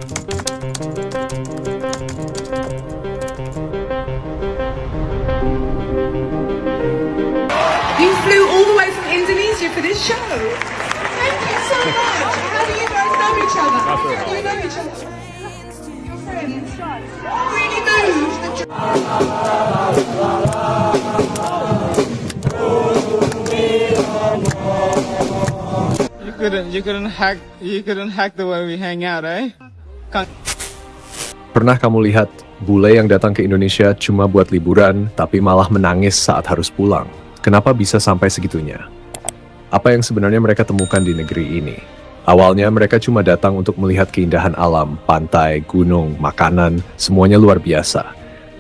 You flew all the way from Indonesia for this show. Thank you so much. How do you guys know each other? How do you know each other? Your friends. Really moved. You couldn't hack the way we hang out, eh? Pernah kamu lihat bule yang datang ke Indonesia cuma buat liburan, tapi malah menangis saat harus pulang? Kenapa bisa sampai segitunya? Apa yang sebenarnya mereka temukan di negeri ini? Awalnya mereka cuma datang untuk melihat keindahan alam, pantai, gunung, makanan, semuanya luar biasa.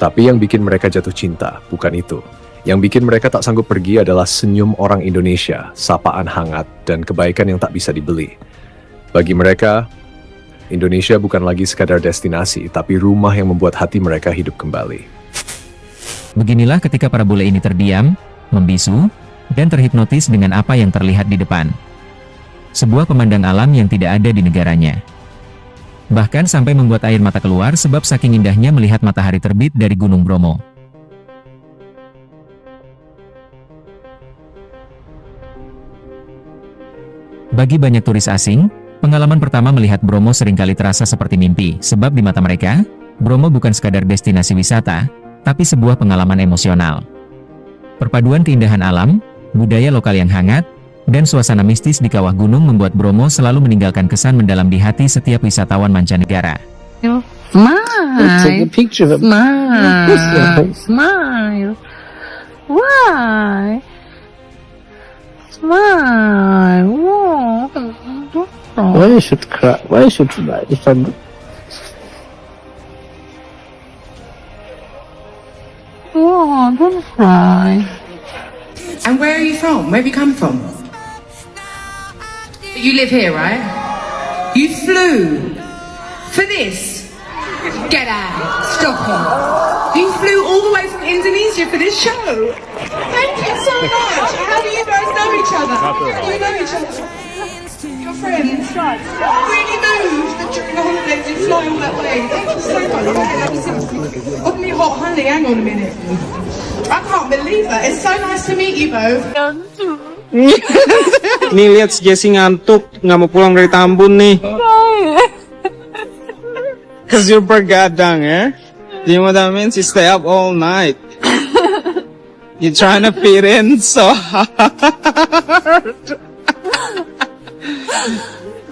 Tapi yang bikin mereka jatuh cinta, bukan itu. Yang bikin mereka tak sanggup pergi adalah senyum orang Indonesia, sapaan hangat, dan kebaikan yang tak bisa dibeli. Bagi mereka, Indonesia bukan lagi sekadar destinasi, tapi rumah yang membuat hati mereka hidup kembali. Beginilah ketika para bule ini terdiam, membisu, dan terhipnotis dengan apa yang terlihat di depan. Sebuah pemandang alam yang tidak ada di negaranya. Bahkan sampai membuat air mata keluar sebab saking indahnya melihat matahari terbit dari Gunung Bromo. Bagi banyak turis asing, pengalaman pertama melihat Bromo seringkali terasa seperti mimpi, sebab di mata mereka, Bromo bukan sekadar destinasi wisata, tapi sebuah pengalaman emosional. Perpaduan keindahan alam, budaya lokal yang hangat, dan suasana mistis di kawah gunung membuat Bromo selalu meninggalkan kesan mendalam di hati setiap wisatawan mancanegara. Smile. Take a picture of it. Smile. Smile. Why? Smile. Why you should cry? Why you should cry? If I'm... Oh, don't cry. And where are you from? Where have you come from? You live here, right? You flew for this? Get out. Stop it. You flew all the way from Indonesia for this show. Thank you so much. How do you guys know each other? How do you know each other? Your friends. Really moved that during the holidays you fly all that way. Thank you so much. Oddly hot honey, hang on a minute. I can't believe that. It's so nice to meet you both. Nih lihat si Jessie ngantuk, nggak mau pulang dari Tambun nih. Cause you're bergadang, eh? Do you know what that means? You stay up all night. You're trying to fit in so hard.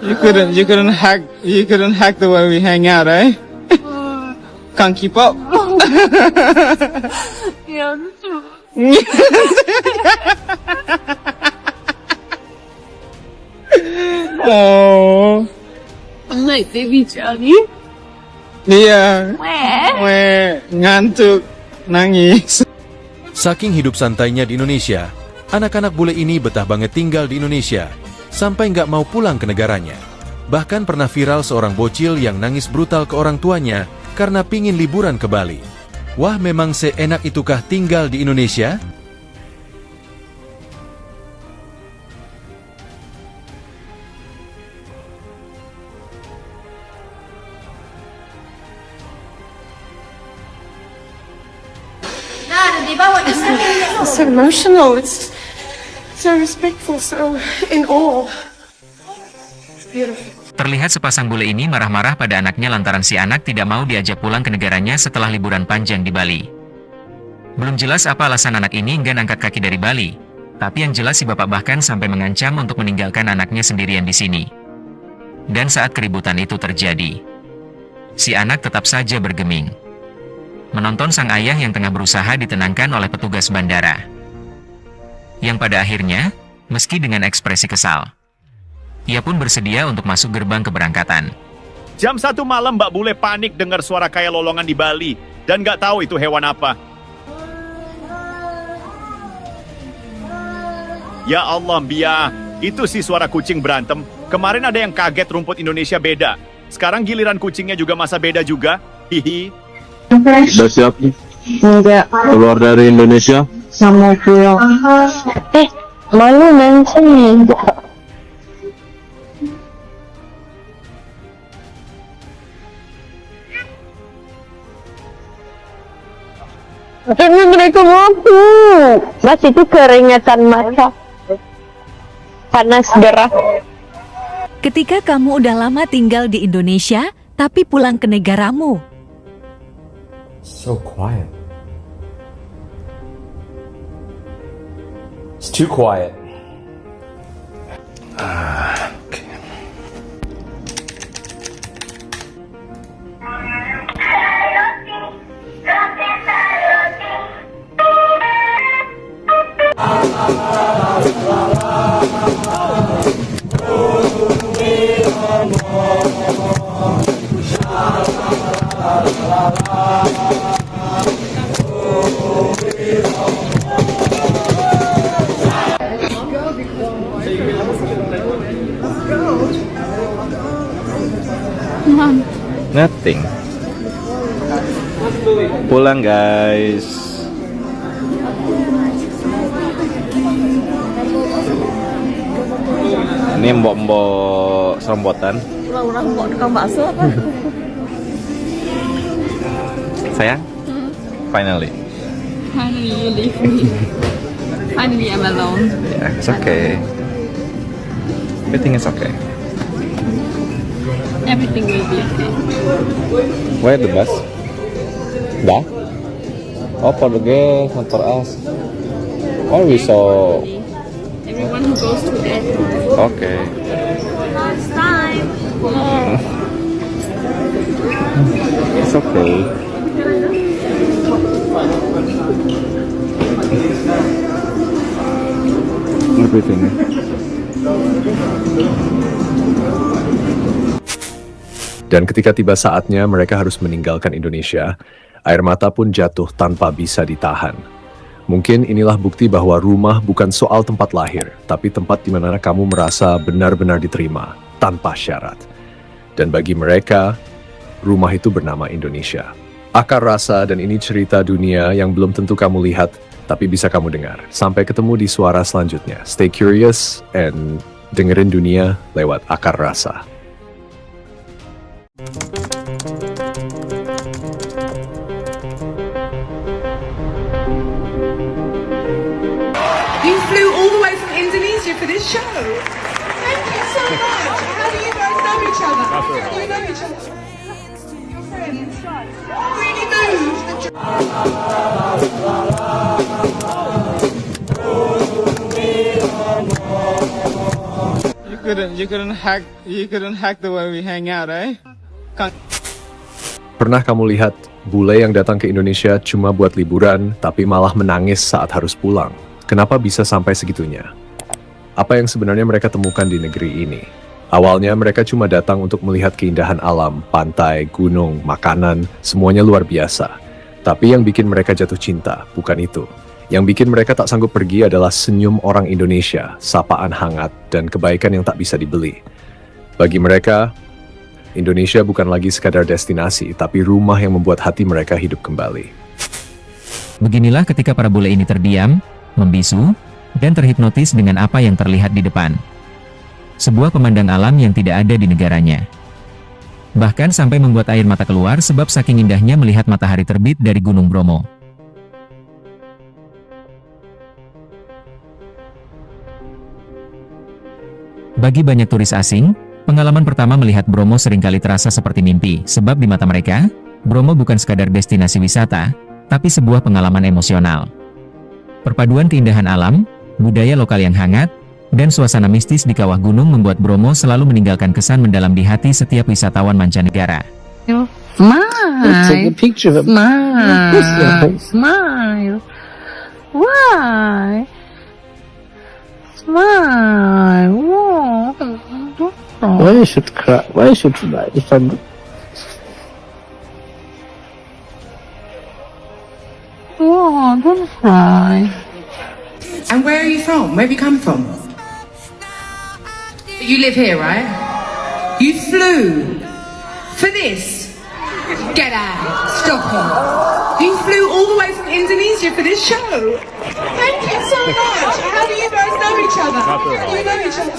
You couldn't hack the way we hang out, eh? Can't keep up. Oh. I'm like baby Johnny. Iya. Ngantuk, nangis. Saking hidup santainya di Indonesia, anak-anak bule ini betah banget tinggal di Indonesia, sampai nggak mau pulang ke negaranya. Bahkan pernah viral seorang bocil yang nangis brutal ke orang tuanya karena pingin liburan ke Bali. Wah, memang seenak itukah tinggal di Indonesia? It's so emotional. It's so respectful. So in awe. It's beautiful. Terlihat sepasang bule ini marah-marah pada anaknya lantaran si anak tidak mau diajak pulang ke negaranya setelah liburan panjang di Bali. Belum jelas apa alasan anak ini enggan angkat kaki dari Bali, tapi yang jelas si bapak bahkan sampai mengancam untuk meninggalkan anaknya sendirian di sini. Dan saat keributan itu terjadi, si anak tetap saja bergeming. Menonton sang ayah yang tengah berusaha ditenangkan oleh petugas bandara. Yang pada akhirnya, meski dengan ekspresi kesal, ia pun bersedia untuk masuk gerbang keberangkatan. Jam 1 malam Mbak Bule panik dengar suara kayak lolongan di Bali. Dan nggak tahu itu hewan apa. Ya Allah, Bia. Itu sih suara kucing berantem. Kemarin ada yang kaget rumput Indonesia beda. Sekarang giliran kucingnya juga masa beda juga. Hihi. Udah siap? Enggak. Keluar dari Indonesia? Sama pulang. Malu nanti. Tapi mereka mampu. Mas itu keringatan mata. Panas gerah. Ketika kamu udah lama tinggal di Indonesia, tapi pulang ke negaramu. So quiet. It's too quiet. Okay. Nothing. Pulang guys. Ini mbok-mbok serombotan. Orang-orang mau tukang bakso apa? Sayang? Finally. Finally you leave me. Finally I'm alone. Yeah, it's okay. Everything is okay. Everything will be okay. Where the bus? Dah? Oh, Portuguese, motor as. Oh, we saw. Everyone who goes to the airport. Okay. Last time. It's okay. Everything. Dan ketika tiba saatnya mereka harus meninggalkan Indonesia, air mata pun jatuh tanpa bisa ditahan. Mungkin inilah bukti bahwa rumah bukan soal tempat lahir, tapi tempat di mana kamu merasa benar-benar diterima, tanpa syarat. Dan bagi mereka, rumah itu bernama Indonesia. Akar rasa dan ini cerita dunia yang belum tentu kamu lihat, tapi bisa kamu dengar. Sampai ketemu di suara selanjutnya. Stay curious and dengerin dunia lewat akar rasa. You flew all the way from Indonesia for this show. Thank you so much. How do you guys know each other? How do you know each other? Your friends. Really moved. You couldn't hack the way we hang out, eh? Pernah kamu lihat bule yang datang ke Indonesia cuma buat liburan, tapi malah menangis saat harus pulang? Kenapa bisa sampai segitunya? Apa yang sebenarnya mereka temukan di negeri ini? Awalnya mereka cuma datang untuk melihat keindahan alam, pantai, gunung, makanan, semuanya luar biasa. Tapi yang bikin mereka jatuh cinta, bukan itu. Yang bikin mereka tak sanggup pergi adalah senyum orang Indonesia, sapaan hangat, dan kebaikan yang tak bisa dibeli. Bagi mereka, Indonesia bukan lagi sekadar destinasi, tapi rumah yang membuat hati mereka hidup kembali. Beginilah ketika para bule ini terdiam, membisu, dan terhipnotis dengan apa yang terlihat di depan. Sebuah pemandang alam yang tidak ada di negaranya. Bahkan sampai membuat air mata keluar sebab saking indahnya melihat matahari terbit dari Gunung Bromo. Bagi banyak turis asing, pengalaman pertama melihat Bromo seringkali terasa seperti mimpi, sebab di mata mereka, Bromo bukan sekadar destinasi wisata, tapi sebuah pengalaman emosional. Perpaduan keindahan alam, budaya lokal yang hangat, dan suasana mistis di kawah gunung membuat Bromo selalu meninggalkan kesan mendalam di hati setiap wisatawan mancanegara. Smile. Take a picture of it. Smile. Smile. Why? Smile. Why you should cry? Why you should cry? If I'm... Oh, don't cry. And where are you from? Where have you come from? You live here, right? You flew for this? Get out. Stop it. You flew all the way from Indonesia for this show. Thank you so much. How do you guys know each other? How do you know each other?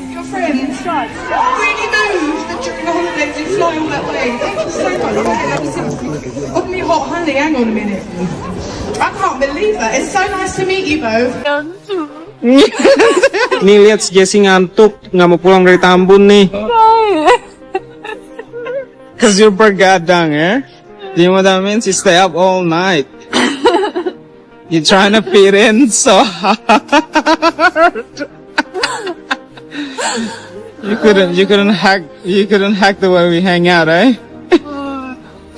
Your friends. Really moved that during the holidays you fly all that way. Thank you so much. Put me hot honey, hang on a minute. I can't believe it. It's so nice to meet you both. Nih lihat si Jessie ngantuk, nggak mau pulang dari Tambun nih. Cause you're bergadang, eh? Do you know what that means? You stay up all night. You're trying to fit in so hard. You couldn't hack the way we hang out, eh?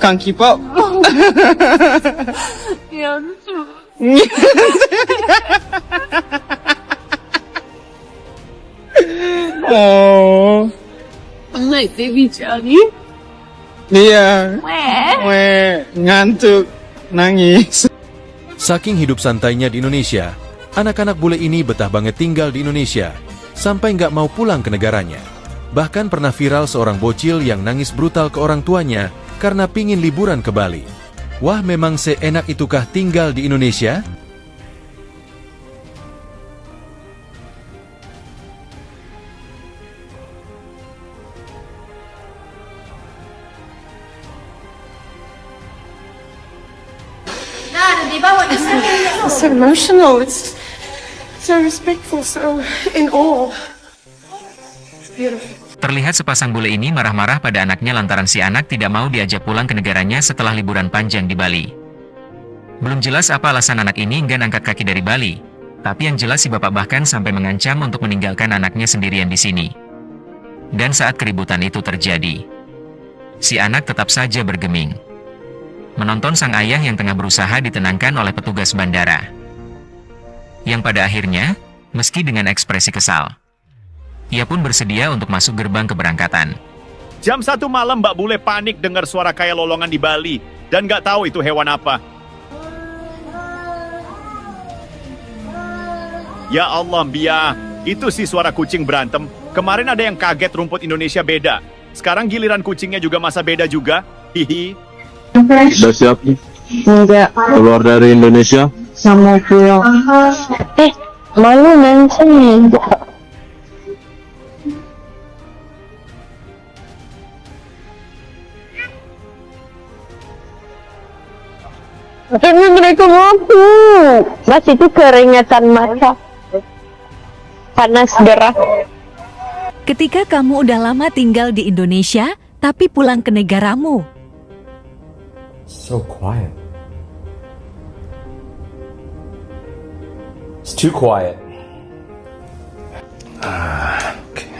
Can't keep up. Oh. Like baby Johnny. Iya. Ngantuk, nangis. Saking hidup santainya di Indonesia, anak-anak bule ini betah banget tinggal di Indonesia, sampai nggak mau pulang ke negaranya. Bahkan pernah viral seorang bocil yang nangis brutal ke orang tuanya karena pingin liburan ke Bali. Wah, memang seenak itukah tinggal di Indonesia? It's so emotional, it's so respectful, so in awe. It's beautiful. Terlihat sepasang bule ini marah-marah pada anaknya lantaran si anak tidak mau diajak pulang ke negaranya setelah liburan panjang di Bali. Belum jelas apa alasan anak ini enggan angkat kaki dari Bali, tapi yang jelas si bapak bahkan sampai mengancam untuk meninggalkan anaknya sendirian di sini. Dan saat keributan itu terjadi, si anak tetap saja bergeming. Menonton sang ayah yang tengah berusaha ditenangkan oleh petugas bandara. Yang pada akhirnya, meski dengan ekspresi kesal, ia pun bersedia untuk masuk gerbang keberangkatan. Jam 1 malam Mbak Bule panik dengar suara kayak lolongan di Bali, dan nggak tahu itu hewan apa. Ya Allah, Mbia, itu sih suara kucing berantem. Kemarin ada yang kaget rumput Indonesia beda. Sekarang giliran kucingnya juga masa beda juga. Hihi. Udah siap? Enggak. Keluar dari Indonesia? Sama pulang. Malu nanti. Tapi mereka mampu. Mas itu keringatan mata. Panas gerah. Ketika kamu udah lama tinggal di Indonesia, tapi pulang ke negaramu. So quiet. It's too quiet. Okay.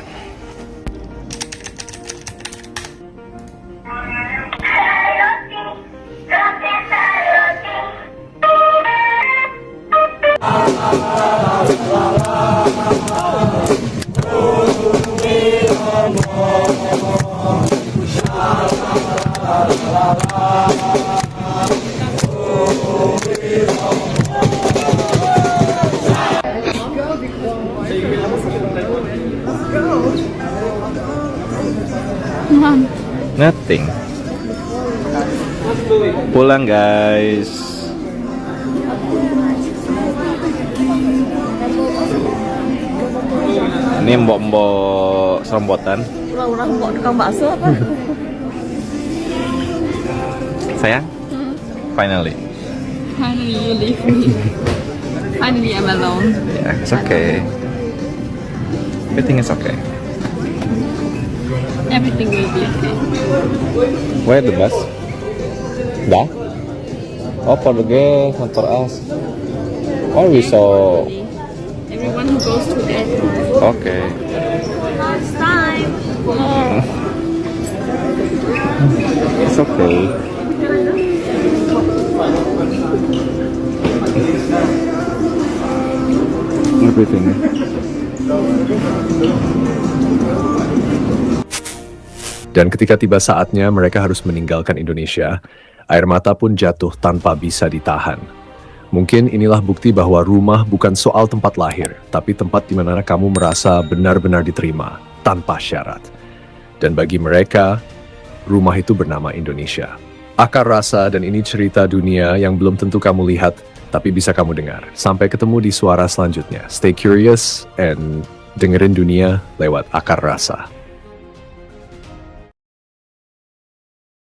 Nothing. Pulang guys. Ini mbok-mbok serombotan. Ulang-ulang mbok tukang bakso apa? Sayang? Finally. Finally you leave me. Finally I'm alone. Yeah, it's okay. Everything is okay. Everything will be okay. Where the bus? Dah? Oh, pergi kantor as. Oh, we saw. Everyone who goes to the airport. Okay. Last time. It's okay. Everything. Dan ketika tiba saatnya mereka harus meninggalkan Indonesia, air mata pun jatuh tanpa bisa ditahan. Mungkin inilah bukti bahwa rumah bukan soal tempat lahir, tapi tempat di mana kamu merasa benar-benar diterima, tanpa syarat. Dan bagi mereka, rumah itu bernama Indonesia. Akar Rasa, dan ini cerita dunia yang belum tentu kamu lihat, tapi bisa kamu dengar. Sampai ketemu di suara selanjutnya. Stay curious and dengerin dunia lewat Akar Rasa.